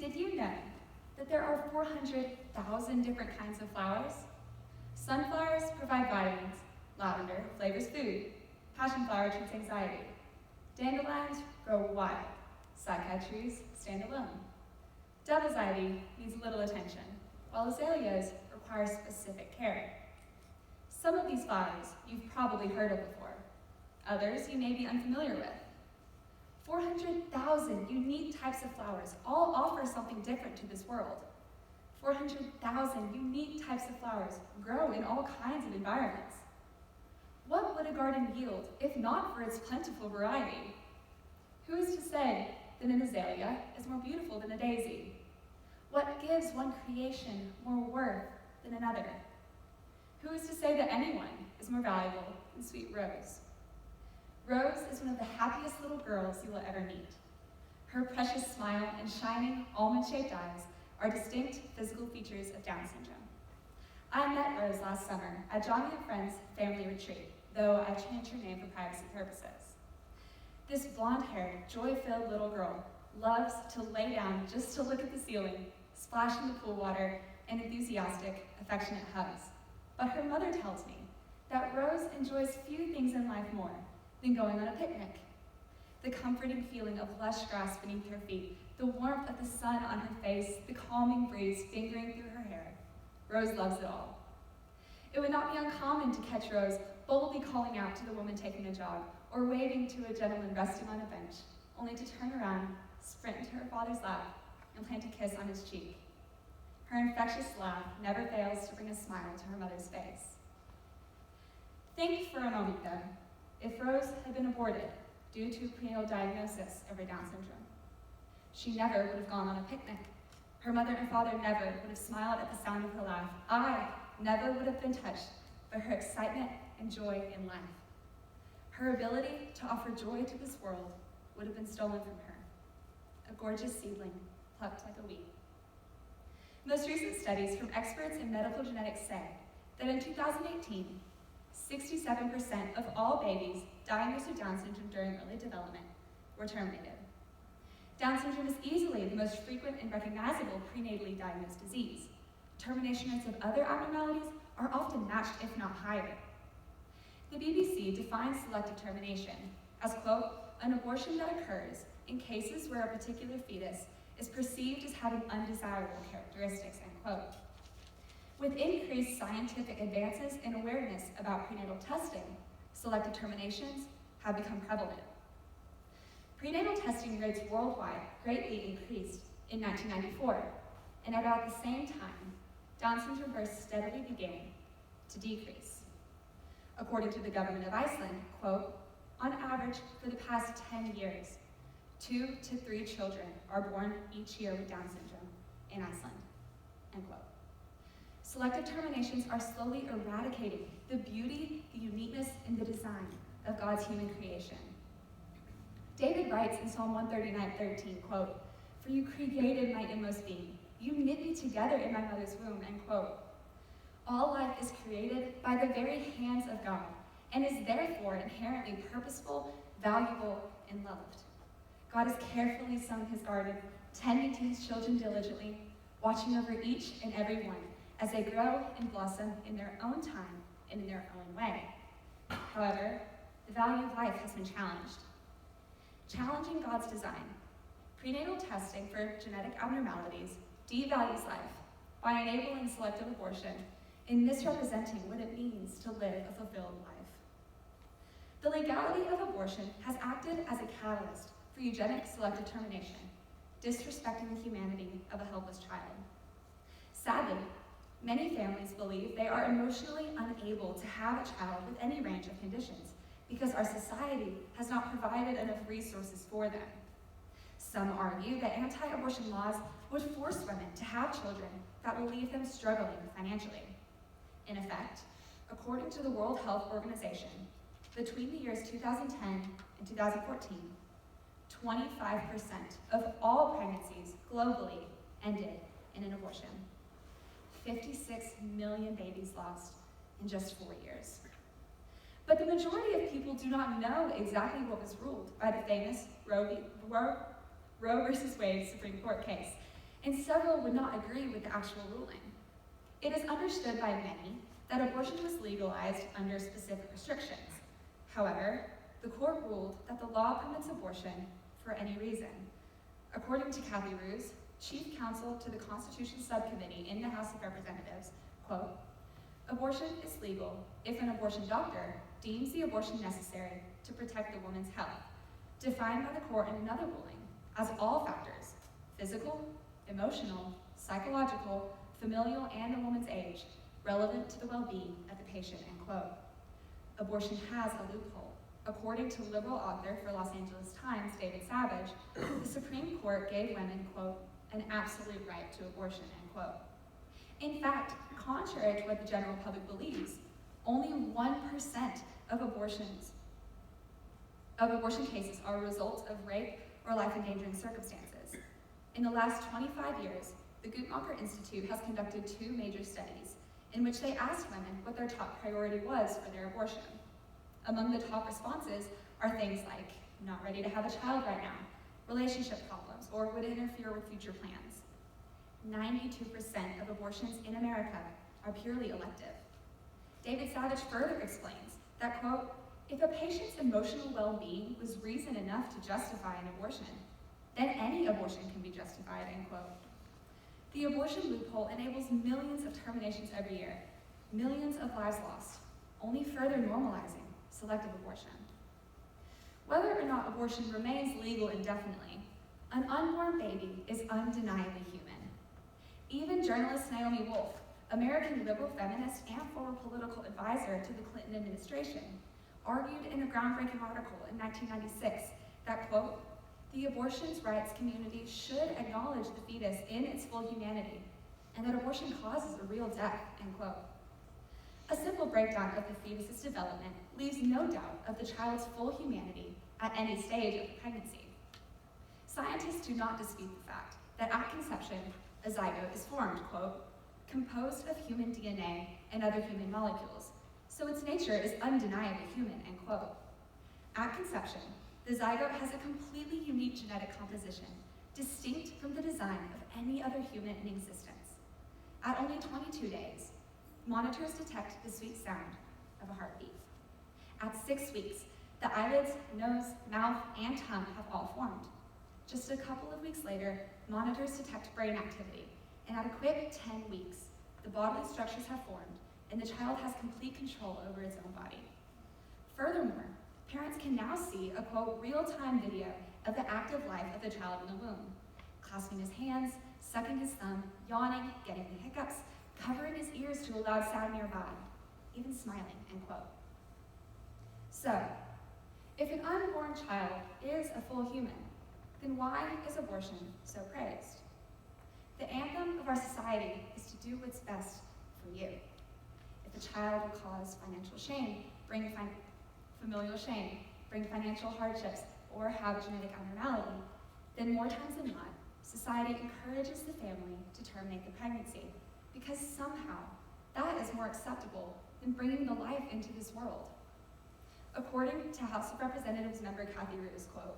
Did you know that there are 400,000 different kinds of flowers? Sunflowers provide vitamins. Lavender flavors food. Passionflower treats anxiety. Dandelions grow wild. Cycad trees stand alone. Devil's ivy needs little attention, while azaleas require specific care. Some of these flowers you've probably heard of before. Others you may be unfamiliar with. 400,000 unique types of flowers all offer something different to this world. 400,000 unique types of flowers grow in all kinds of environments. What would a garden yield if not for its plentiful variety? Who is to say that an azalea is more beautiful than a daisy? What gives one creation more worth than another? Who is to say that anyone is more valuable than sweet Rose? Rose is one of the happiest little girls you will ever meet. Her precious smile and shining almond-shaped eyes are distinct physical features of Down syndrome. I met Rose last summer at Johnny and Friends family retreat, though I changed her name for privacy purposes. This blonde-haired, joy-filled little girl loves to lay down just to look at the ceiling, splash in the pool water, and enthusiastic, affectionate hugs. But her mother tells me that Rose enjoys few things in life more than going on a picnic. The comforting feeling of lush grass beneath her feet, the warmth of the sun on her face, the calming breeze fingering through her hair. Rose loves it all. It would not be uncommon to catch Rose boldly calling out to the woman taking a jog, or waving to a gentleman resting on a bench, only to turn around, sprint into her father's lap, and plant a kiss on his cheek. Her infectious laugh never fails to bring a smile to her mother's face. Think for a moment, though, if Rose had been aborted due to prenatal diagnosis of her Down syndrome. She never would have gone on a picnic. Her mother and father never would have smiled at the sound of her laugh. I never would have been touched by her excitement and joy in life. Her ability to offer joy to this world would have been stolen from her. A gorgeous seedling plucked like a weed. Most recent studies from experts in medical genetics say that in 2018, 67% of all babies diagnosed with Down syndrome during early development were terminated. Down syndrome is easily the most frequent and recognizable prenatally diagnosed disease. Termination rates of other abnormalities are often matched, if not higher. The BBC defines selective termination as, quote, an abortion that occurs in cases where a particular fetus is perceived as having undesirable characteristics, end quote. With increased scientific advances and awareness about prenatal testing, selective terminations have become prevalent. Prenatal testing rates worldwide greatly increased in 1994, and at about the same time, Down syndrome births steadily began to decrease. According to the government of Iceland, quote, on average for the past 10 years, 2 to 3 children are born each year with Down syndrome in Iceland, end quote. Selective terminations are slowly eradicating the beauty, the uniqueness, and the design of God's human creation. David writes in Psalm 139:13, quote, for you created my inmost being. You knit me together in my mother's womb, end quote. All life is created by the very hands of God and is therefore inherently purposeful, valuable, and loved. God has carefully sown his garden, tending to his children diligently, watching over each and every one as they grow and blossom in their own time and in their own way. However, the value of life has been challenged. Challenging God's design, prenatal testing for genetic abnormalities devalues life by enabling selective abortion and misrepresenting what it means to live a fulfilled life. The legality of abortion has acted as a catalyst for eugenic selective termination, disrespecting the humanity of a helpless child. Sadly, many families believe they are emotionally unable to have a child with any range of conditions because our society has not provided enough resources for them. Some argue that anti-abortion laws would force women to have children that will leave them struggling financially. In effect, according to the World Health Organization, between the years 2010 and 2014, 25% of all pregnancies globally ended in an abortion. 56 million babies lost in just 4 years. But the majority of people do not know exactly what was ruled by the famous Roe versus Wade Supreme Court case, and several would not agree with the actual ruling. It is understood by many that abortion was legalized under specific restrictions. However, the court ruled that the law permits abortion for any reason. According to Kathy Roos, Chief Counsel to the Constitution Subcommittee in the House of Representatives, quote, "Abortion is legal if an abortion doctor deems the abortion necessary to protect the woman's health, defined by the court in another ruling as all factors, physical, emotional, psychological, familial, and the woman's age, relevant to the well-being of the patient," end quote. Abortion has a loophole. According to liberal author for Los Angeles Times, David Savage, the Supreme Court gave women, quote, "an absolute right to abortion," end quote. In fact, contrary to what the general public believes, only 1% of abortion cases are a result of rape or life-endangering circumstances. In the last 25 years, the Guttmacher Institute has conducted 2 major studies in which they asked women what their top priority was for their abortion. Among the top responses are things like, not ready to have a child right now, relationship problems, or would interfere with future plans. 92% of abortions in America are purely elective. David Savage further explains that, quote, "If a patient's emotional well-being was reason enough to justify an abortion, then any abortion can be justified," end quote. The abortion loophole enables millions of terminations every year, millions of lives lost, only further normalizing selective abortion. Whether or not abortion remains legal indefinitely, an unborn baby is undeniably human. Even journalist Naomi Wolf, American liberal feminist and former political advisor to the Clinton administration, argued in a groundbreaking article in 1996 that, quote, "The abortions rights community should acknowledge the fetus in its full humanity, and that abortion causes a real death," end quote. A simple breakdown of the fetus's development leaves no doubt of the child's full humanity at any stage of the pregnancy. Scientists do not dispute the fact that at conception, a zygote is formed, quote, "composed of human DNA and other human molecules, so its nature is undeniably human," end quote. At conception, the zygote has a completely unique genetic composition, distinct from the design of any other human in existence. At only 22 days, monitors detect the sweet sound of a heartbeat. At 6 weeks, the eyelids, nose, mouth, and tongue have all formed. Just a couple of weeks later, monitors detect brain activity, and at a quick 10 weeks, the bodily structures have formed, and the child has complete control over its own body. Furthermore, parents can now see a, quote, "real-time video of the active life of the child in the womb, clasping his hands, sucking his thumb, yawning, getting the hiccups, covering his ears to a loud sound nearby, even smiling," end quote. So, if an unborn child is a full human, then why is abortion so praised? The anthem of our society is to do what's best for you. If a child will cause financial shame, bring familial shame, bring financial hardships, or have genetic abnormality, then more times than not, society encourages the family to terminate the pregnancy, because somehow that is more acceptable than bringing the life into this world. According to House of Representatives member Kathy Roos, quote,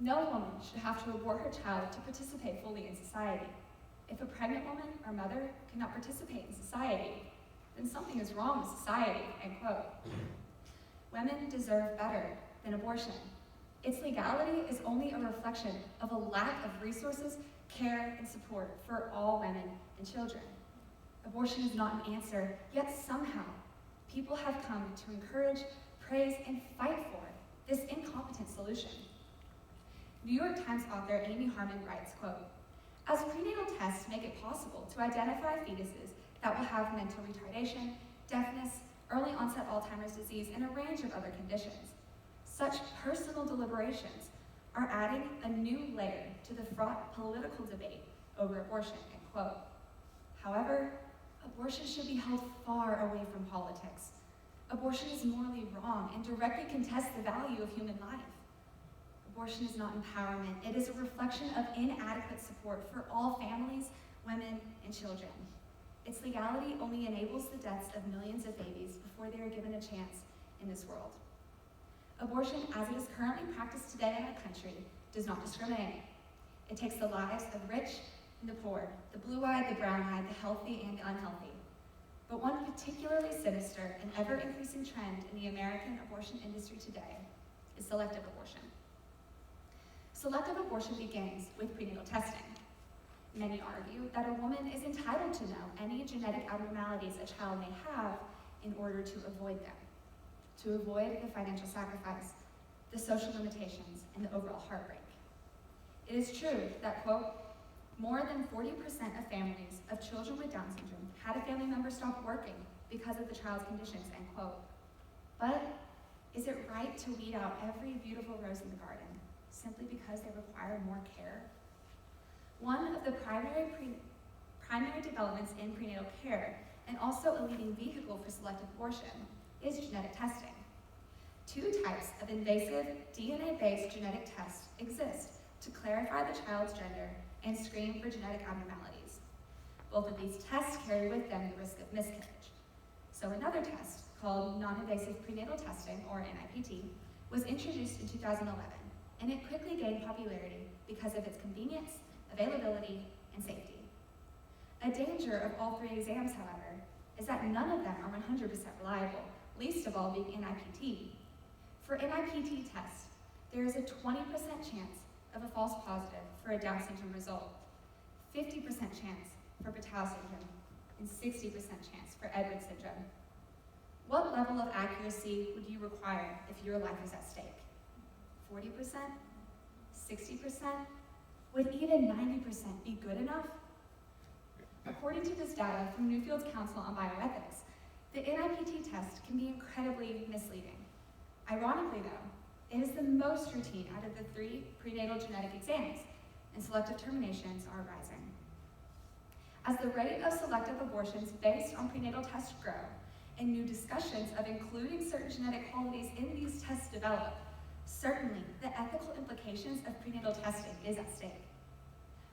"No woman should have to abort her child to participate fully in society. If a pregnant woman or mother cannot participate in society, then something is wrong with society," end quote. Women deserve better than abortion. Its legality is only a reflection of a lack of resources, care, and support for all women and children. Abortion is not an answer, yet somehow people have come to encourage, praise, and fight for this incompetent solution. New York Times author Amy Harmon writes, quote, "As prenatal tests make it possible to identify fetuses that will have mental retardation, deafness, early onset Alzheimer's disease, and a range of other conditions, such personal deliberations are adding a new layer to the fraught political debate over abortion," end quote. However, abortion should be held far away from politics. Abortion is morally wrong and directly contests the value of human life. Abortion is not empowerment. It is a reflection of inadequate support for all families, women, and children. Its legality only enables the deaths of millions of babies before they are given a chance in this world. Abortion, as it is currently practiced today in our country, does not discriminate. It takes the lives of rich and the poor, the blue-eyed, the brown-eyed, the healthy and the unhealthy. But one particularly sinister and ever-increasing trend in the American abortion industry today is selective abortion. Selective abortion begins with prenatal testing. Many argue that a woman is entitled to know any genetic abnormalities a child may have in order to avoid them, to avoid the financial sacrifice, the social limitations, and the overall heartbreak. It is true that, quote, more than 40% of families of children with Down syndrome had a family member stop working because of the child's conditions, end quote. But is it right to weed out every beautiful rose in the garden simply because they require more care? One of the primary developments in prenatal care, and also a leading vehicle for selective abortion, is genetic testing. Two types of invasive DNA-based genetic tests exist to clarify the child's gender and screen for genetic abnormalities. Both of these tests carry with them the risk of miscarriage. So another test, called non-invasive prenatal testing, or NIPT, was introduced in 2011, and it quickly gained popularity because of its convenience, availability, and safety. A danger of all three exams, however, is that none of them are 100% reliable, least of all being NIPT. For NIPT tests, there is a 20% chance of a false positive for a Down syndrome result, 50% chance for Patau syndrome, and 60% chance for Edwards syndrome. What level of accuracy would you require if your life was at stake? 40%? 60%? Would even 90% be good enough? According to this data from Newfield's Council on Bioethics, the NIPT test can be incredibly misleading. Ironically though, it is the most routine out of the 3 prenatal genetic exams, and selective terminations are rising. As the rate of selective abortions based on prenatal tests grow, and new discussions of including certain genetic qualities in these tests develop, certainly the ethical implications of prenatal testing is at stake.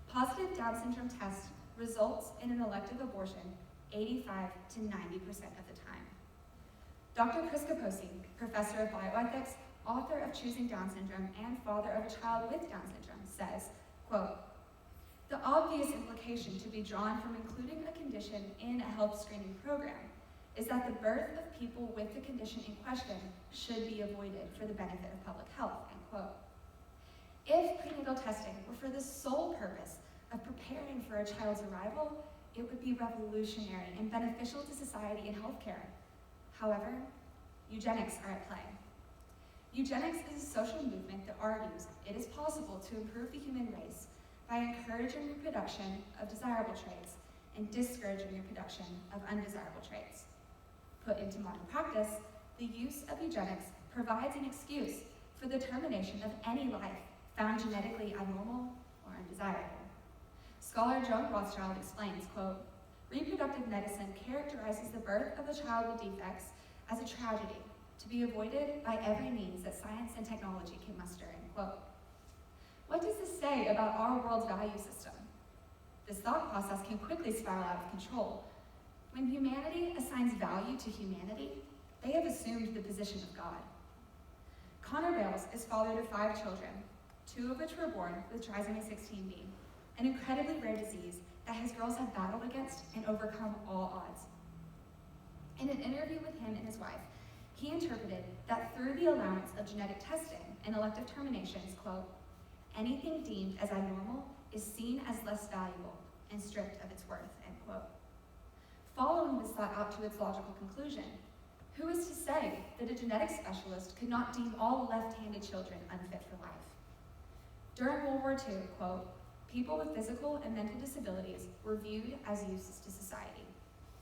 Positive Down syndrome test results in an elective abortion 85 to 90% of the time. Dr. Chris Kaposi, professor of bioethics, author of Choosing Down Syndrome, and father of a child with Down syndrome, says, quote, "The obvious implication to be drawn from including a condition in a health screening program is that the birth of people with the condition in question should be avoided for the benefit of public health," end quote. If prenatal testing were for the sole purpose of preparing for a child's arrival, it would be revolutionary and beneficial to society and healthcare. However, eugenics are at play. Eugenics is a social movement that argues it is possible to improve the human race by encouraging reproduction of desirable traits and discouraging reproduction of undesirable traits. Put into modern practice, the use of eugenics provides an excuse for the termination of any life found genetically abnormal or undesirable. Scholar Joan Rothschild explains, quote, "Reproductive medicine characterizes the birth of a child with defects as a tragedy to be avoided by every means that science and technology can muster," end quote. What does this say about our world's value system? This thought process can quickly spiral out of control. When humanity assigns value to humanity, they have assumed the position of God. Connor Bales is father to 5 children, 2 of which were born with trisomy 16B, an incredibly rare disease that his girls have battled against and overcome all odds. In an interview with him and his wife, he interpreted that through the allowance of genetic testing and elective terminations, quote, "anything deemed as abnormal is seen as less valuable and stripped of its worth," end quote. Following this thought out to its logical conclusion, who is to say that a genetic specialist could not deem all left-handed children unfit for life? During World War II, quote, "people with physical and mental disabilities were viewed as useless to society,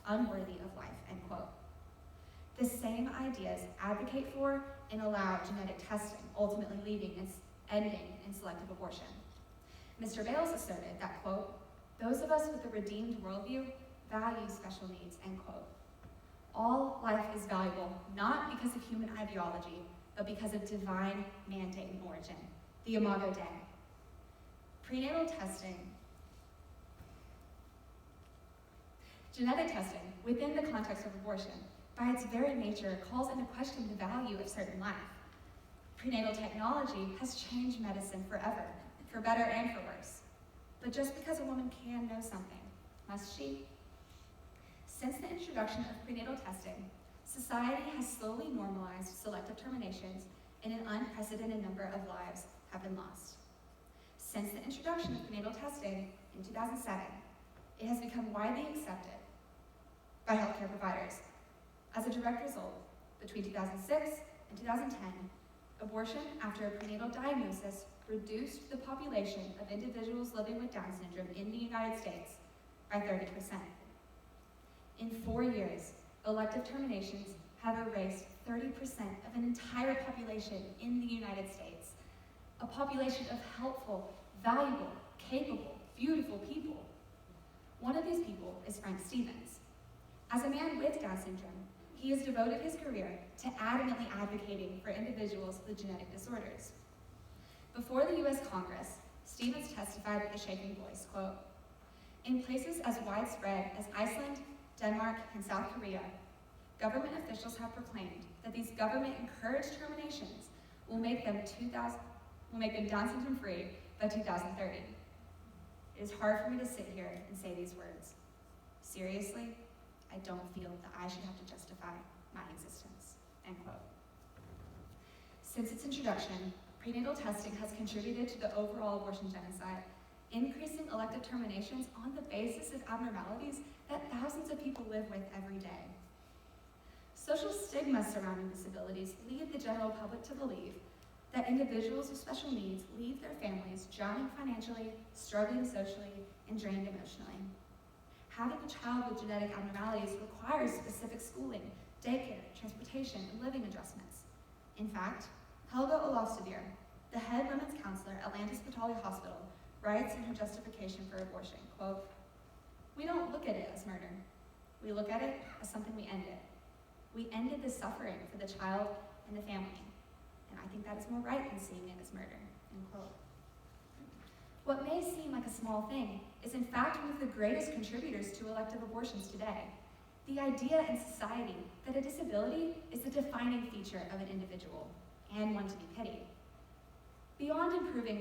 unworthy of life," end quote. The same ideas advocate for and allow genetic testing, ultimately ending in selective abortion. Mr. Bales asserted that, quote, "those of us with a redeemed worldview value special needs," end quote. All life is valuable, not because of human ideology, but because of divine mandate and origin, the Imago Dei. Prenatal testing, genetic testing, within the context of abortion, by its very nature, calls into question the value of certain life. Prenatal technology has changed medicine forever, for better and for worse. But just because a woman can know something, must she? Since the introduction of prenatal testing, society has slowly normalized selective terminations, and an unprecedented number of lives have been lost. Since the introduction of prenatal testing in 2007, it has become widely accepted by healthcare providers. As a direct result, between 2006 and 2010, abortion after a prenatal diagnosis reduced the population of individuals living with Down syndrome in the United States by 30%. In 4 years, elective terminations have erased 30% of an entire population in the United States, a population of helpful, valuable, capable, beautiful people. One of these people is Frank Stevens. As a man with Down syndrome, he has devoted his career to adamantly advocating for individuals with genetic disorders. Before the US Congress, Stevens testified with a shaking voice, quote, "In places as widespread as Iceland, Denmark, and South Korea, government officials have proclaimed that these government-encouraged terminations will make them Down syndrome free by 2030. It is hard for me to sit here and say these words. Seriously, I don't feel that I should have to justify my existence," end quote. Since its introduction, prenatal testing has contributed to the overall abortion genocide, increasing elective terminations on the basis of abnormalities that thousands of people live with every day. Social stigma surrounding disabilities lead the general public to believe that individuals with special needs leave their families drowning financially, struggling socially, and drained emotionally. Having a child with genetic abnormalities requires specific schooling, daycare, transportation, and living adjustments. In fact, Helga Olafsdottir, the head women's counselor at Landis Patali Hospital, writes in her justification for abortion, quote, "We don't look at it as murder. We look at it as something we ended. We ended the suffering for the child and the family. And I think that is more right than seeing it as murder," end quote. What may seem like a small thing is in fact one of the greatest contributors to elective abortions today. The idea in society that a disability is the defining feature of an individual and one to be pitied. Beyond improving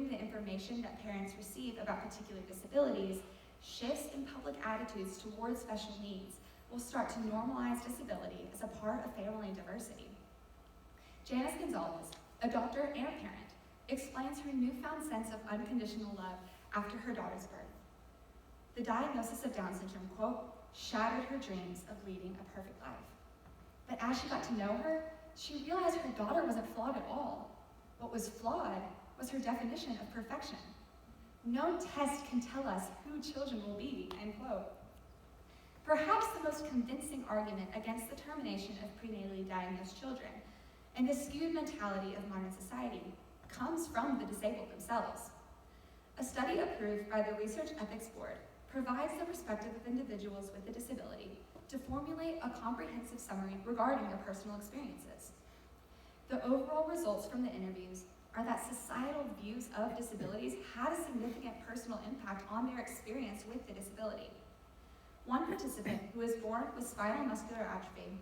the information that parents receive about particular disabilities, shifts in public attitudes towards special needs will start to normalize disability as a part of family diversity. Janice Gonzalez, a doctor and a parent, explains her newfound sense of unconditional love after her daughter's birth. The diagnosis of Down syndrome, quote, "shattered her dreams of leading a perfect life." But as she got to know her, she realized her daughter wasn't flawed at all. What was flawed was her definition of perfection. "No test can tell us who children will be," end quote. Perhaps the most convincing argument against the termination of prenatally diagnosed children and the skewed mentality of modern society comes from the disabled themselves. A study approved by the Research Ethics Board provides the perspective of individuals with a disability to formulate a comprehensive summary regarding their personal experiences. The overall results from the interviews are that societal views of disabilities had a significant personal impact on their experience with the disability. One participant, who was born with spinal muscular atrophy,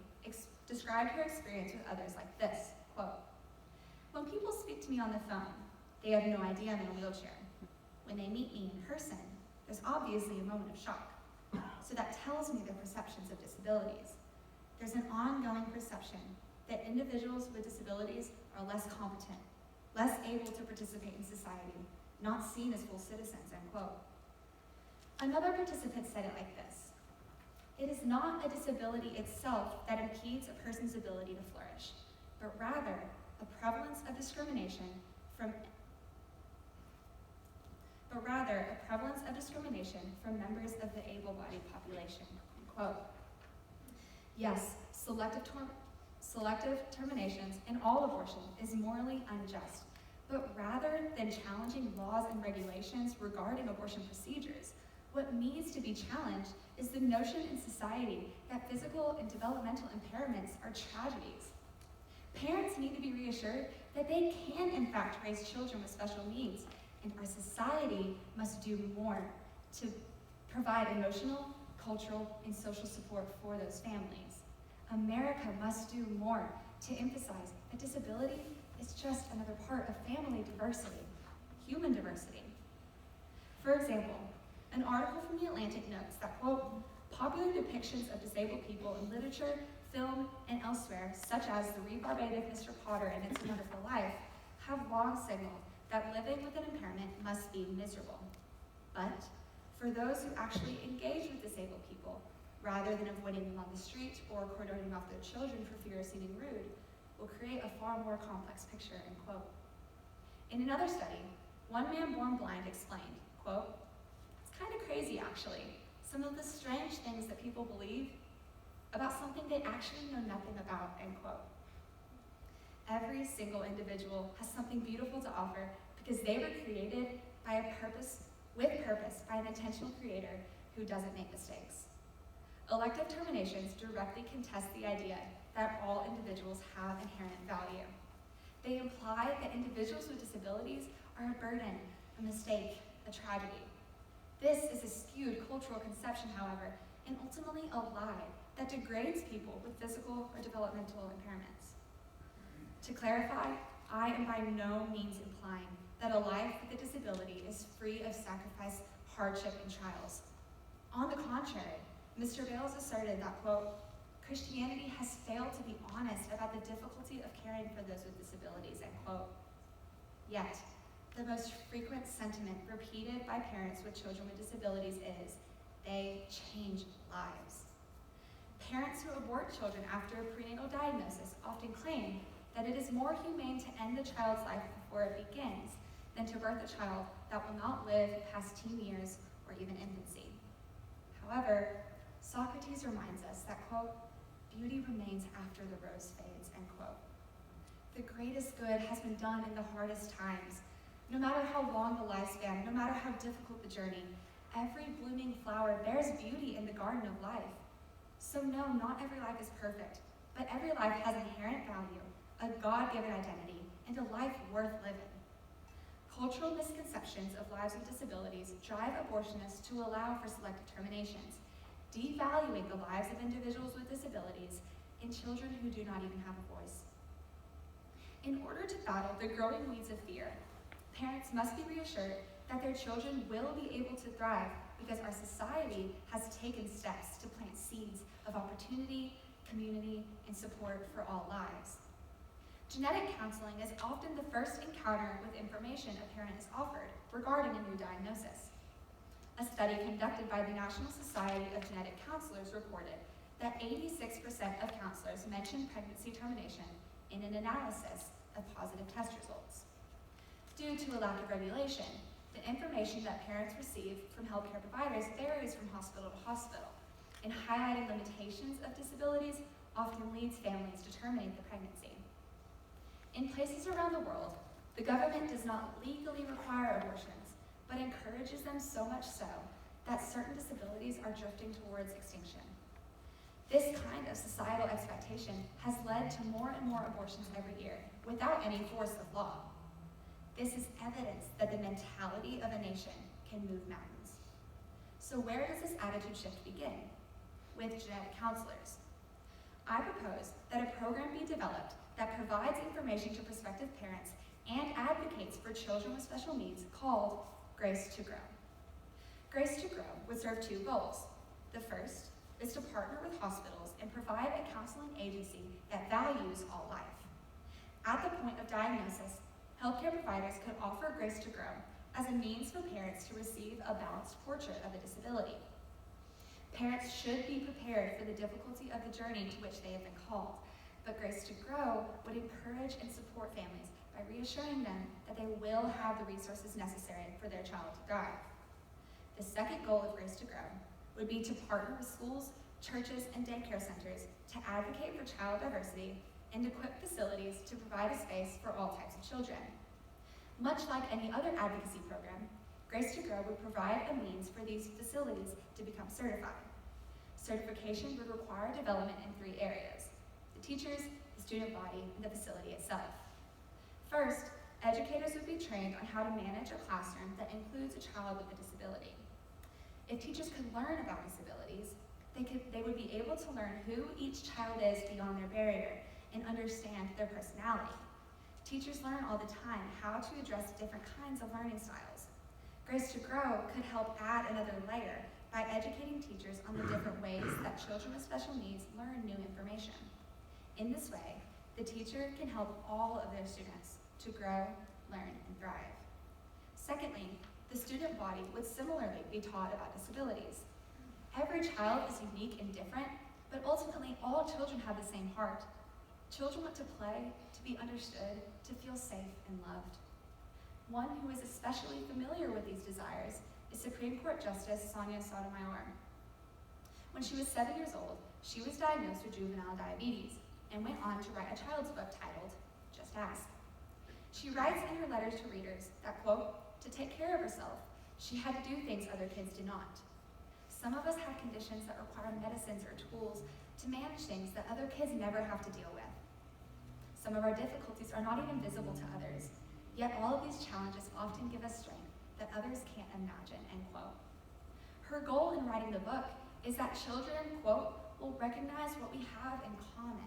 described her experience with others like this, quote, "When people speak to me on the phone, they have no idea I'm in a wheelchair. When they meet me in person, there's obviously a moment of shock. So that tells me their perceptions of disabilities. There's an ongoing perception that individuals with disabilities are less competent, less able to participate in society, not seen as full citizens," end quote. Another participant said it like this: "It is not a disability itself that impedes a person's ability to flourish, but rather a prevalence of discrimination from members of the able-bodied population," end quote. Yes, selective terminations in all abortion is morally unjust, but rather than challenging laws and regulations regarding abortion procedures, what needs to be challenged is the notion in society that physical and developmental impairments are tragedies. Parents need to be reassured that they can in fact raise children with special needs, and our society must do more to provide emotional, cultural, and social support for those families. America must do more to emphasize that disability is just another part of family diversity, human diversity. For example, an article from The Atlantic notes that, quote, popular depictions of disabled people in literature, film, and elsewhere, such as the rebarbative Mr. Potter and It's a Wonderful Life, have long signaled that living with an impairment must be miserable. But for those who actually engage with disabled people, rather than avoiding them on the street or cordoning off their children for fear of seeming rude, will create a far more complex picture, end quote. In another study, one man born blind explained, quote, it's kind of crazy actually, some of the strange things that people believe about something they actually know nothing about, end quote. Every single individual has something beautiful to offer because they were created with purpose by an intentional creator who doesn't make mistakes. Elective terminations directly contest the idea that all individuals have inherent value. They imply that individuals with disabilities are a burden, a mistake, a tragedy. This is a skewed cultural conception, however, and ultimately a lie that degrades people with physical or developmental impairments. To clarify, I am by no means implying that a life with a disability is free of sacrifice, hardship, and trials. On the contrary, Mr. Bales asserted that, quote, Christianity has failed to be honest about the difficulty of caring for those with disabilities, end quote. Yet, the most frequent sentiment repeated by parents with children with disabilities is, they change lives. Parents who abort children after a prenatal diagnosis often claim that it is more humane to end the child's life before it begins than to birth a child that will not live past teen years or even infancy. However, Socrates reminds us that, quote, beauty remains after the rose fades, end quote. The greatest good has been done in the hardest times. No matter how long the lifespan, no matter how difficult the journey, every blooming flower bears beauty in the garden of life. So no, not every life is perfect, but every life has inherent value, a God-given identity, and a life worth living. Cultural misconceptions of lives with disabilities drive abortionists to allow for selective terminations, devaluing the lives of individuals with disabilities and children who do not even have a voice. In order to battle the growing weeds of fear, parents must be reassured that their children will be able to thrive because our society has taken steps to plant seeds of opportunity, community, and support for all lives. Genetic counseling is often the first encounter with information a parent is offered regarding a new diagnosis. A study conducted by the National Society of Genetic Counselors reported that 86% of counselors mentioned pregnancy termination in an analysis of positive test results. Due to a lack of regulation, the information that parents receive from healthcare providers varies from hospital to hospital, and highlighting limitations of disabilities often leads families to terminate the pregnancy. In places around the world, the government does not legally require abortions, but encourages them so much so that certain disabilities are drifting towards extinction. This kind of societal expectation has led to more and more abortions every year, without any force of law. This is evidence that the mentality of a nation can move mountains. So where does this attitude shift begin? With genetic counselors. I propose that a program be developed that provides information to prospective parents and advocates for children with special needs called Grace to Grow. Grace to Grow would serve two goals. The first is to partner with hospitals and provide a counseling agency that values all life. At the point of diagnosis, healthcare providers could offer Grace to Grow as a means for parents to receive a balanced portrait of a disability. Parents should be prepared for the difficulty of the journey to which they have been called, but Grace to Grow would encourage and support families by reassuring them that they will have the resources necessary for their child to thrive. The second goal of Grace to Grow would be to partner with schools, churches, and daycare centers to advocate for child diversity and equip facilities to provide a space for all types of children. Much like any other advocacy program, Grace to Grow would provide a means for these facilities to become certified. Certification would require development in three areas: the teachers, the student body, and the facility itself. First, educators would be trained on how to manage a classroom that includes a child with a disability. If teachers could learn about disabilities, they would be able to learn who each child is beyond their barrier and understand their personality. Teachers learn all the time how to address different kinds of learning styles. Grace to Grow could help add another layer by educating teachers on the different ways that children with special needs learn new information. In this way, the teacher can help all of their students to grow, learn, and thrive. Secondly, the student body would similarly be taught about disabilities. Every child is unique and different, but ultimately all children have the same heart. Children want to play, to be understood, to feel safe and loved. One who is especially familiar with these desires is Supreme Court Justice Sonia Sotomayor. When she was 7 years old, she was diagnosed with juvenile diabetes and went on to write a child's book titled, Just Ask. She writes in her letters to readers that, quote, to take care of herself, she had to do things other kids did not. Some of us have conditions that require medicines or tools to manage things that other kids never have to deal with. Some of our difficulties are not even visible to others, yet all of these challenges often give us strength that others can't imagine, end quote. Her goal in writing the book is that children, quote, will recognize what we have in common.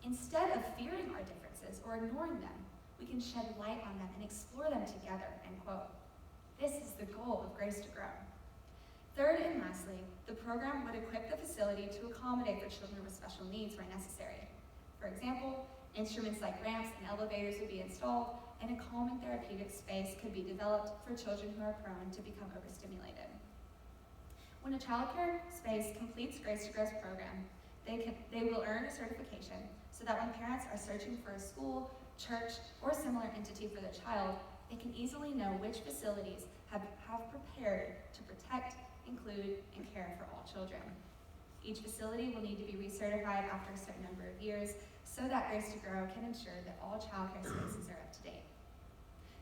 Instead of fearing our differences or ignoring them, we can shed light on them and explore them together, end quote. This is the goal of Grace to Grow. Third and lastly, the program would equip the facility to accommodate for children with special needs where necessary. For example, instruments like ramps and elevators would be installed, and a calming therapeutic space could be developed for children who are prone to become overstimulated. When a childcare space completes Grace to Grow's program, they will earn a certification so that when parents are searching for a school, church, or similar entity for their child, they can easily know which facilities have prepared to protect, include, and care for all children. Each facility will need to be recertified after a certain number of years so that Grace to Grow can ensure that all childcare spaces are up to date.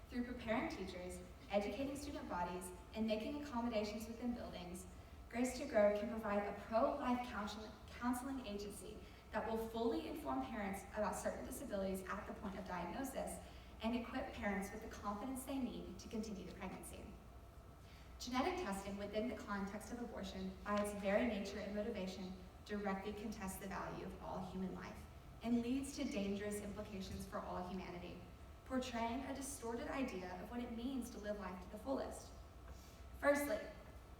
Through preparing teachers, educating student bodies, and making accommodations within buildings, Grace to Grow can provide a pro-life counseling agency that will fully inform parents about certain disabilities at the point of diagnosis and equip parents with the confidence they need to continue the pregnancy. Genetic testing within the context of abortion, by its very nature and motivation, directly contests the value of all human life and leads to dangerous implications for all humanity, portraying a distorted idea of what it means to live life to the fullest. Firstly,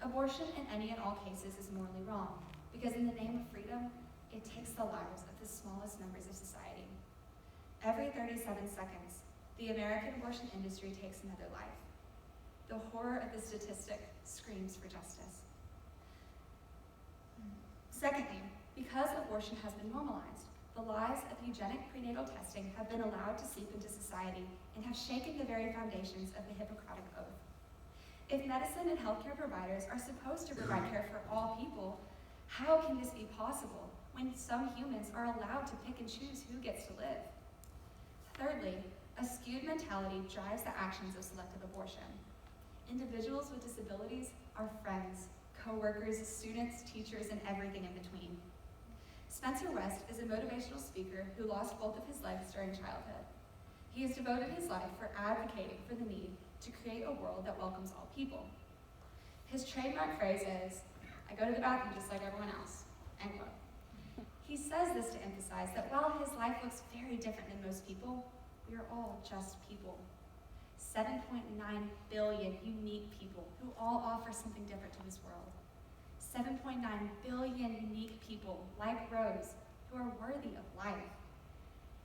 abortion in any and all cases is morally wrong, because in the name of freedom, it takes the lives of the smallest members of society. Every 37 seconds, the American abortion industry takes another life. The horror of the statistic screams for justice. Secondly, because abortion has been normalized, the lies of eugenic prenatal testing have been allowed to seep into society and have shaken the very foundations of the Hippocratic Oath. If medicine and healthcare providers are supposed to provide care for all people, how can this be possible when some humans are allowed to pick and choose who gets to live? Thirdly, a skewed mentality drives the actions of selective abortion. Individuals with disabilities are friends, co-workers, students, teachers, and everything in between. Spencer West is a motivational speaker who lost both of his legs during childhood. He has devoted his life for advocating for the need to create a world that welcomes all people. His trademark phrase is, "I go to the bathroom just like everyone else," end quote. He says this to emphasize that while his life looks very different than most people, we are all just people. 7.9 billion unique people who all offer something different to this world. 7.9 billion unique people, like Rose, who are worthy of life.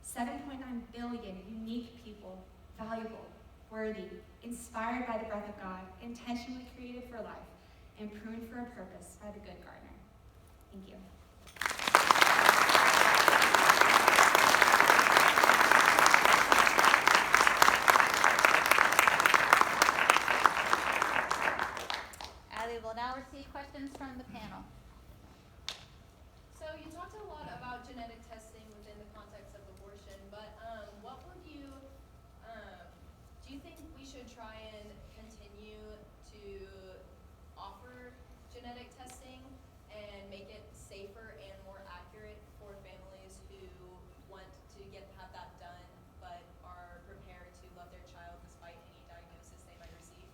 7.9 billion unique people, valuable, worthy, inspired by the breath of God, intentionally created for life, and pruned for a purpose by the good gardener. Thank you. Allie will now receive questions from the panel. So you talked a lot about genetic testing within the context of abortion, but what would you, do you think we should try and continue to offer genetic testing and make it safer and more accurate for families who want to have that done but are prepared to love their child despite any diagnosis they might receive?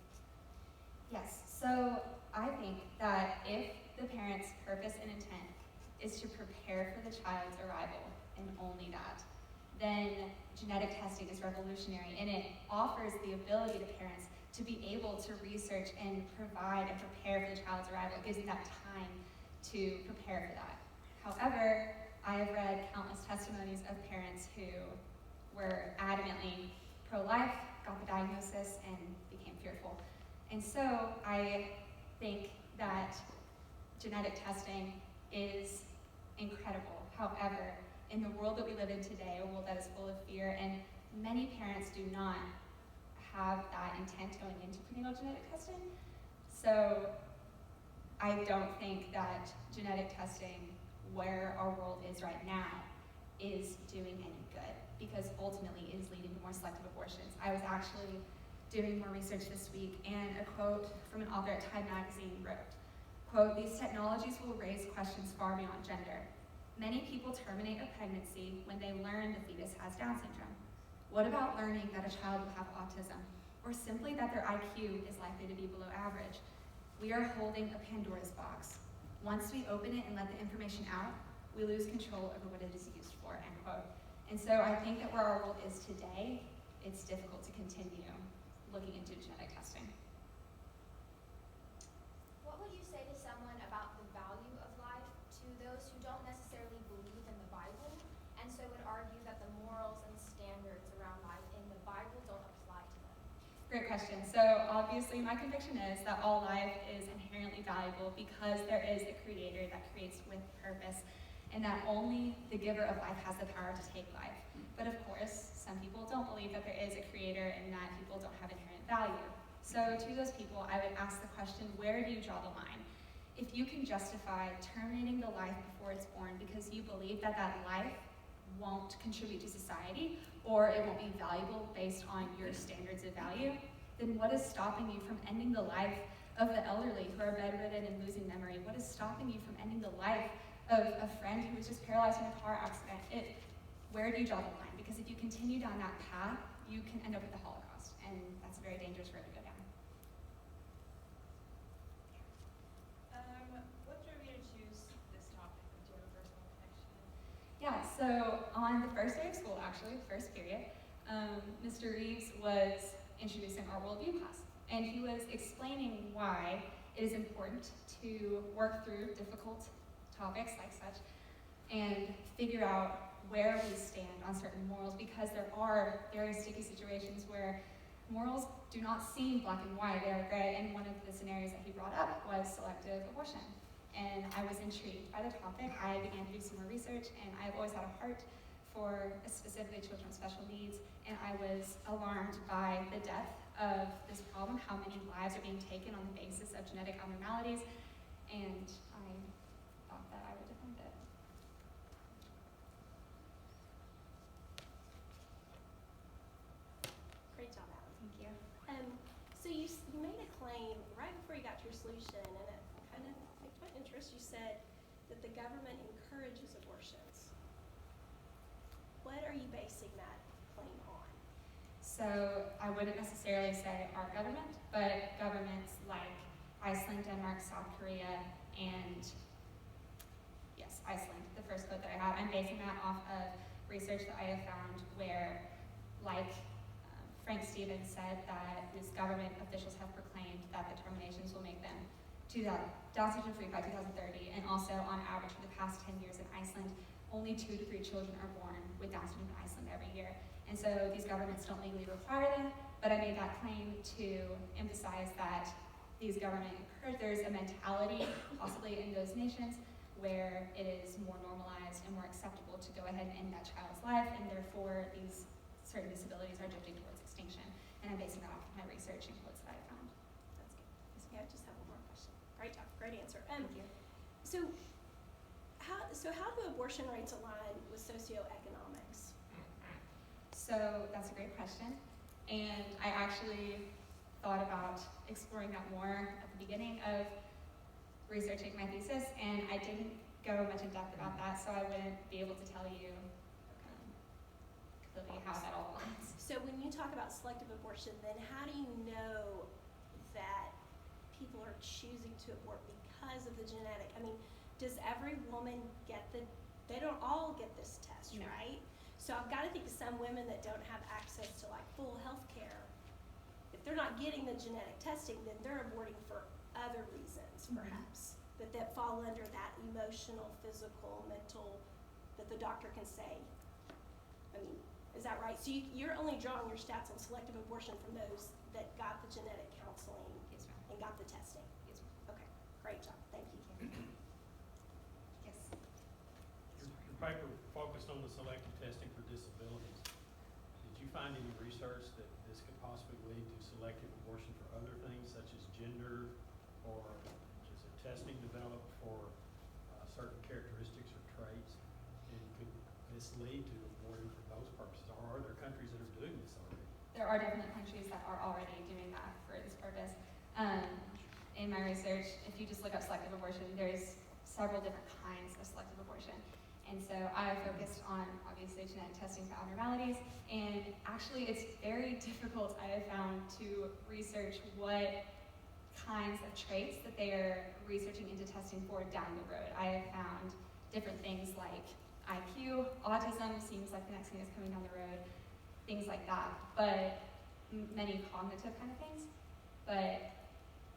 Yes, so I think that if the parent's purpose and intent is to prepare for the child's arrival, and only that, then genetic testing is revolutionary, and it offers the ability to parents to be able to research and provide and prepare for the child's arrival. It gives them that time to prepare for that. However, I have read countless testimonies of parents who were adamantly pro-life, got the diagnosis, and became fearful. And so I think that genetic testing is incredible. However, in the world that we live in today, a world that is full of fear, and many parents do not have that intent going into prenatal genetic testing. So I don't think that genetic testing, where our world is right now, is doing any good, because ultimately it is leading to more selective abortions. I was actually doing more research this week, and a quote from an author at Time magazine wrote, quote, "These technologies will raise questions far beyond gender. Many people terminate a pregnancy when they learn the fetus has Down syndrome. What about learning that a child will have autism, or simply that their IQ is likely to be below average? We are holding a Pandora's box. Once we open it and let the information out, we lose control over what it is used for," end quote. And so I think that where our world is today, it's difficult to continue looking into genetic testing. What would you say to someone about the value of life to those who don't necessarily believe in the Bible, and so would argue that the morals and standards around life in the Bible don't apply to them? Great question. So obviously my conviction is that all life is inherently valuable because there is a creator that creates with purpose, and that only the giver of life has the power to take life. But of course, some people don't believe that there is a creator and that people don't have inherent value. So to those people, I would ask the question, where do you draw the line? If you can justify terminating the life before it's born because you believe that that life won't contribute to society, or it won't be valuable based on your standards of value, then what is stopping you from ending the life of the elderly who are bedridden and losing memory? What is stopping you from ending the life of a friend who was just paralyzed in a car accident? Where do you draw the line? Because if you continue down that path, you can end up with the Holocaust, and that's a very dangerous road to go down. What drove you to choose this topic? Do you have a personal connection? Yeah, so on the first day of school, actually, the first period, Mr. Reeves was introducing our worldview class, and he was explaining why it is important to work through difficult topics like such and figure out where we stand on certain morals, because there are very sticky situations where morals do not seem black and white, they are gray, and one of the scenarios that he brought up was selective abortion. And I was intrigued by the topic. I began to do some more research, and I've always had a heart for specifically children with special needs, and I was alarmed by the depth of this problem, how many lives are being taken on the basis of genetic abnormalities, and I thought that I would defend it. Great job, Allie. Thank you. So you made a claim right before you got to your solution, and it kind of piqued my interest. You said that the government encourages abortions. What are you basing that claim on? So I wouldn't necessarily say our government, but governments like Iceland, Denmark, South Korea, and yes, Iceland, the first quote that I have. I'm basing that off of research that I have found where, like Frank Stevens said, that these government officials have proclaimed that the terminations will make them Down syndrome free by 2030, and also on average for the past 10 years in Iceland, only 2 to 3 children are born with Down syndrome in Iceland every year. And so these governments don't legally require them, but I made that claim to emphasize that these government encourage, there's a mentality possibly in those nations where it is more normalized and more acceptable to go ahead and end that child's life, and therefore these certain disabilities are drifting towards extinction. And I'm basing that off of my research and quotes that I found. That's good. Yeah, I just have one more question. Great job, great answer. Thank you. So how do abortion rates align with socioeconomics? So that's a great question. And I actually thought about exploring that more at the beginning of researching my thesis, and I didn't go much in depth about that, so I wouldn't be able to tell you completely how that all aligns. So when you talk about selective abortion, then how do you know that people are choosing to abort because of the genetic? I mean, does every woman get they don't all get this test, No. right? So I've got to think of some women that don't have access to like full health care. If they're not getting the genetic testing, then they're aborting for other reasons, perhaps, that fall under that emotional, physical, mental, that the doctor can say. I mean, is that right? So you're only drawing your stats on selective abortion from those that got the genetic counseling Yes, ma'am. and got the testing. Yes, ma'am. Okay, great job. Thank you. Yes. Your paper focused on the selective testing for disabilities. Did you find any research that this could possibly lead to selective abortion for other things such as gender, or is it testing developed for certain characteristics or traits? And could this lead to aborting for those purposes, or are there countries that are doing this already? There are definitely countries that are already doing that for this purpose. In my research, if you just look up selective abortion, there's several different kinds of selective abortion. And so I focused on, obviously, genetic testing for abnormalities, and actually it's very difficult, I have found, to research what kinds of traits that they are researching into testing for down the road. I have found different things like IQ, autism seems like the next thing that's coming down the road, things like that, but many cognitive kind of things. But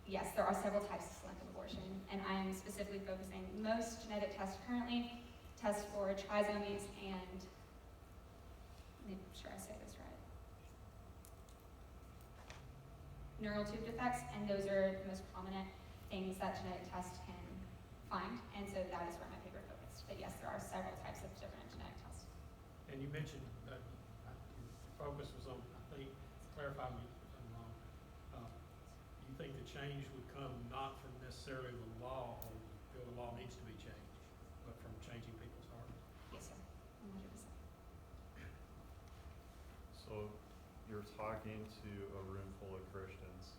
yes, there are several types of selective abortion, and I am specifically focusing, most genetic tests currently test for trisomies and, make sure I say this right, neural tube defects, and those are the most prominent things that genetic tests can find, and so that is where my paper focused. But yes, there are several types of different genetic tests. And you mentioned that your focus was on, I think, clarify me if I'm wrong, you think the change would come not from necessarily the law, or you feel the law needs to be changed, but from changing people's hearts? Yes, sir, 100%. So you're talking to a room full of Christians.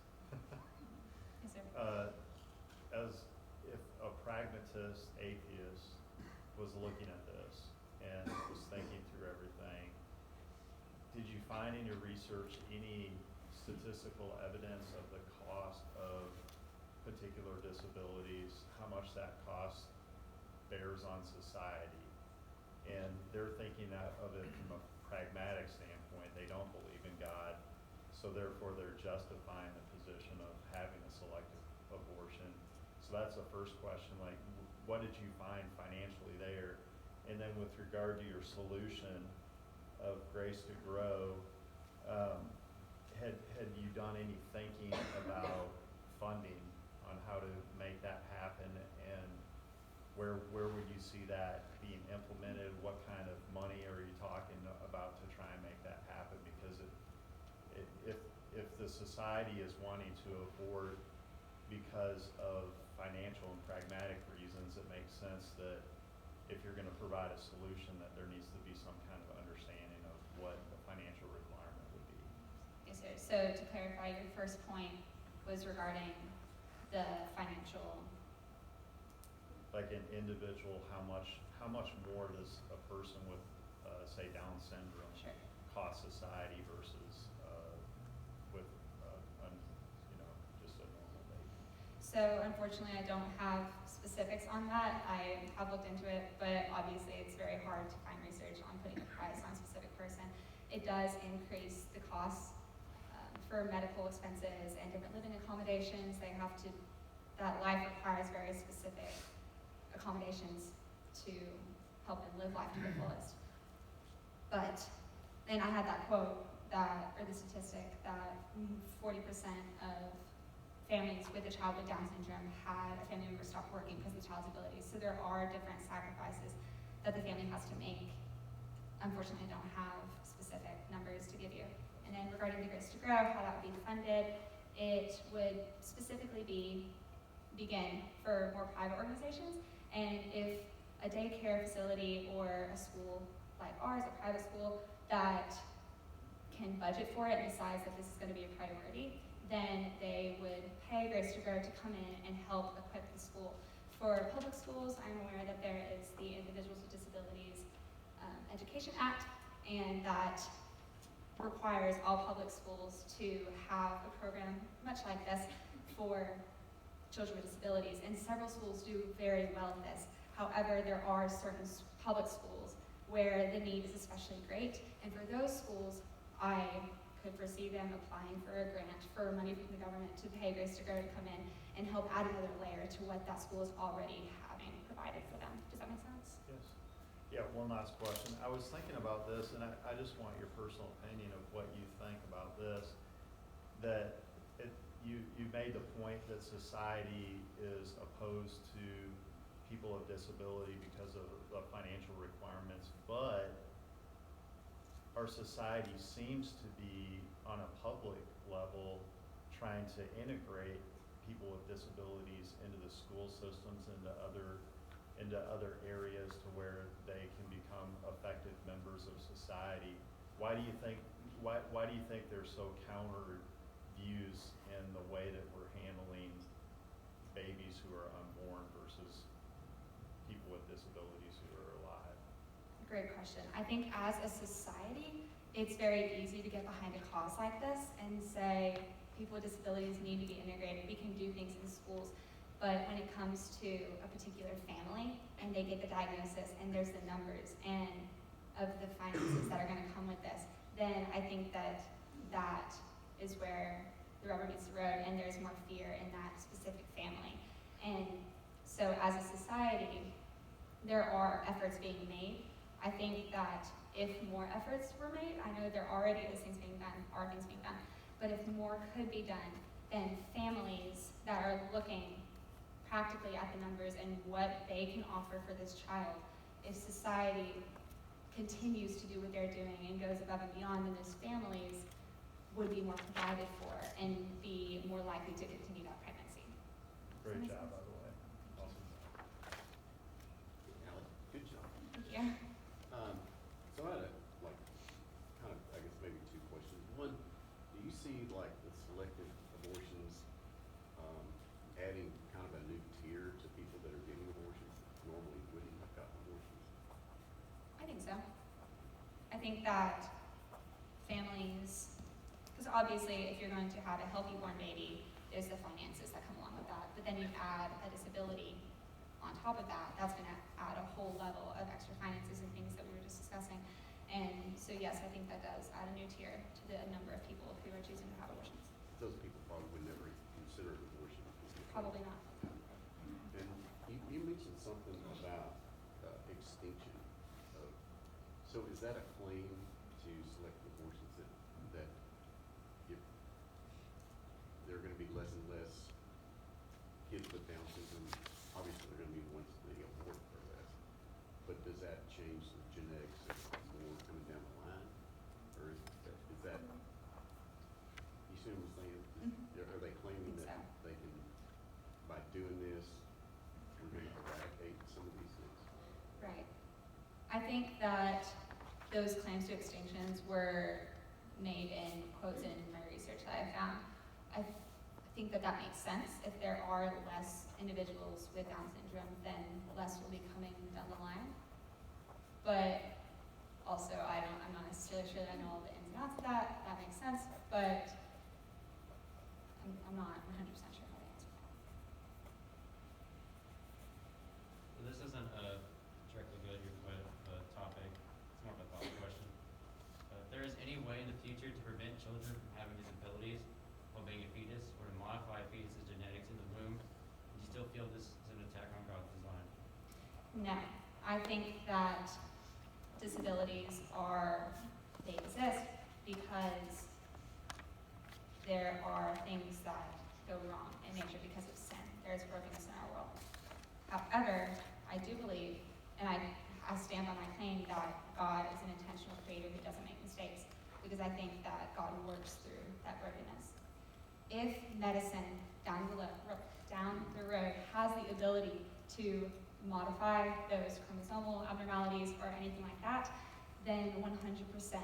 Yes, sir. As if a pragmatist atheist was looking at this and was thinking through everything, did you find in your research any statistical evidence of the cost of particular disabilities, how much that cost bears on society? And they're thinking of it from a pragmatic standpoint. They don't believe in God, so therefore they're justifying the position of having a selective abortion. So that's the first question, like, what did you find financially there? And then with regard to your solution of Grace to Grow, had you done any thinking about funding on how to make that happen, and where would you see that being implemented? What kind of money are you talking about to try and make that happen? Because if the society is wanting to abort because of financial and pragmatic reasons, it makes sense that if you're going to provide a solution, that there needs to be some kind of understanding of what the financial requirement would be. Yes, sir. So to clarify, your first point was regarding the financial. Like an individual, how much more does a person with, say, Down syndrome Sure. cost society versus with, just a normal baby? So unfortunately, I don't have specifics on that. I have looked into it, but obviously it's very hard to find research on putting a price on a specific person. It does increase the costs for medical expenses and different living accommodations. That life requires very specific accommodations to help them live life to the fullest. But then I had that quote or the statistic that 40% of families with a child with Down syndrome had a family member stop working because of the child's abilities. So there are different sacrifices that the family has to make. Unfortunately, I don't have specific numbers to give you. And then regarding the Grace to Grow, how that would be funded, it would specifically begin for more private organizations. And if a daycare facility or a school like ours, a private school, that can budget for it and decides that this is going to be a priority, then they would pay Grace to Grow to come in and help equip the school. For public schools, I'm aware that there is the Individuals with Disabilities Education Act, and that requires all public schools to have a program much like this for children with disabilities, and several schools do very well in this. However, there are certain public schools where the need is especially great. And for those schools, I could foresee them applying for a grant for money from the government to pay Grace to Grow to come in and help add another layer to what that school is already having provided for them. Does that make sense? Yes. Yeah, one last question. I was thinking about this, and I just want your personal opinion of what you think about this. That you made the point that society is opposed to people of disability because of the financial requirements, but our society seems to be, on a public level, trying to integrate people with disabilities into the school systems, into other areas to where they can become effective members of society. Why do you think there's so counter views in the way that we're handling babies who are unborn versus people with disabilities who are alive? Great question. I think as a society, it's very easy to get behind a cause like this and say people with disabilities need to be integrated. We can do things in schools. But when it comes to a particular family and they get the diagnosis and there's the numbers and of the finances that are going to come with this, then I think that is where the rubber meets the road and there's more fear in that specific family. And so as a society, there are efforts being made. I think that if more efforts were made, I know there already is things being done, are things being done, but if more could be done, then families that are looking practically at the numbers and what they can offer for this child, if society continues to do what they're doing and goes above and beyond, then those families would be more provided for and be more likely to continue that pregnancy. Great job, by the way. Awesome. Allie, good job. Thank you. So I had I guess maybe two questions. One, do you see like the selective abortions adding kind of a new tier to people that are getting abortions that normally wouldn't have gotten abortions? I think so. I think that families, because obviously if you're going to have a healthy born baby, there's the finances that come along with that. But then you add a disability on top of that, that's going to add a whole level of extra finances and things that we were just discussing. And so yes, I think that does add a new tier to the number of people who are choosing to have abortions. Those people probably would never consider an abortion. Probably not. And you mentioned something about extinction of, so is that a claim to selective abortions that if there are going to be less and less kids with Down syndrome, obviously they're going to be the ones that they abort for less, but does that change the genetics of more coming down the line? Or is that, you see what I'm saying? Are they claiming that they can, by doing this, we're going to eradicate some of these things? Right. I think that those claims to extinctions were made in quotes in my research that I found. I think that makes sense. If there are less individuals with Down syndrome, then less will be coming down the line. But also, I'm not necessarily sure that I know all the ins and outs of that. That makes sense, but I'm not 100% sure how to answer that. So this isn't directly go to your topic, it's more of a thought question. If there is any way in the future to prevent children from having disabilities while being a fetus, or to modify a fetus's genetics in the womb, would you still feel this is an attack on God's design? No. I think that disabilities they exist because there are things that go wrong in nature because of sin. There is brokenness in our world. However, I do believe, and I stand by my claim that God is an intentional creator who doesn't make mistakes, because I think that God works through that brokenness. If medicine down the road has the ability to modify those chromosomal abnormalities or anything like that, then 100%,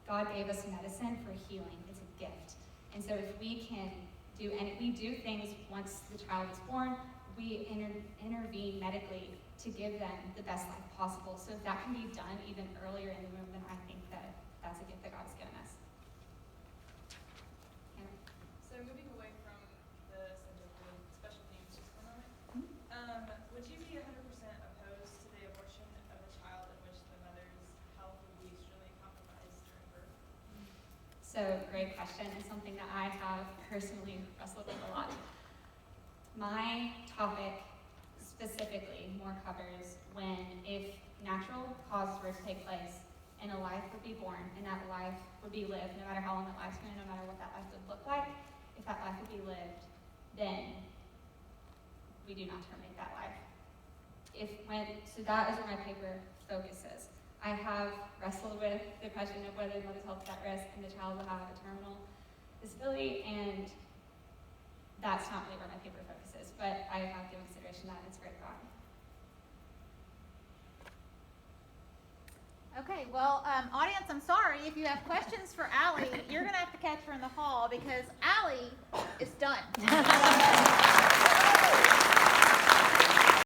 God gave us medicine for healing. It's a gift. And so if we can we do things once the child is born, we intervene medically to give them the best life possible. So if that can be done even earlier in the womb, then I think that that's a gift that God has given us. Hannah? So moving away from the subject of special needs just for a moment, would you be 100% opposed to the abortion of a child in which the mother's So, great question, and something that I have personally wrestled with a lot. My topic specifically more covers if natural causes were to take place and a life would be born and that life would be lived, no matter how long that life's been, no matter what that life would look like, if that life would be lived, then we do not terminate that life. So that is where my paper focuses. I have wrestled with the question of whether the mother's health is at risk and the child will have a terminal disability, and that's not really where my paper focuses, but I have given consideration that, and it's a great thought. Okay, well, audience, I'm sorry. If you have questions for Allie, you're going to have to catch her in the hall because Allie is done.